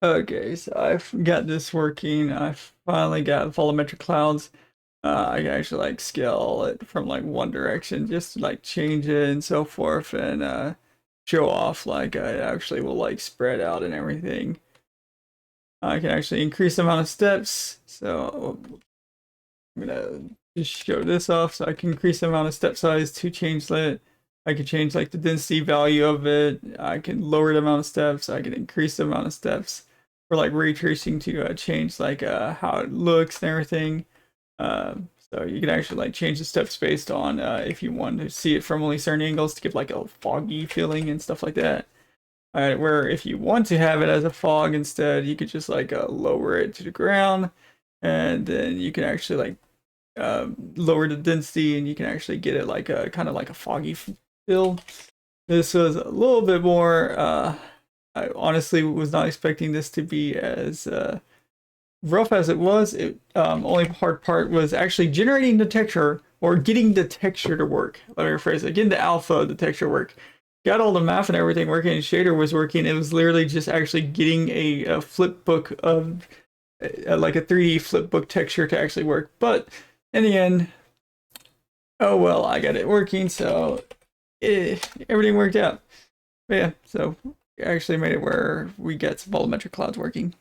Okay, so I've got this working. I finally got volumetric clouds. I can actually like scale it from like one direction just to like change it and so forth and show off like I actually will like spread out and everything. I can actually increase the amount of steps. So I'm gonna just show this off so I can increase the amount of step size to change that. I can change like the density value of it. I can lower the amount of steps. I can increase the amount of steps for like ray tracing to change like how it looks and everything. Uh, so you can actually like change the steps based on if you want to see it from only certain angles to give like a foggy feeling and stuff like that. Where if you want to have it as a fog instead, you could just like lower it to the ground, and then you can actually like lower the density, and you can actually get it like a kind of like a foggy feel. This was a little bit more. I honestly was not expecting this to be as rough as it was. It only hard part was actually generating the texture or getting the texture to work. Let me rephrase it. Getting the alpha of the texture work. Got all the math and everything working, and shader was working. It was literally just actually getting a flip book of like a 3D flip book texture to actually work. But in the end, oh well, I got it working, so everything worked out. But yeah, so we actually made it where we get some volumetric clouds working.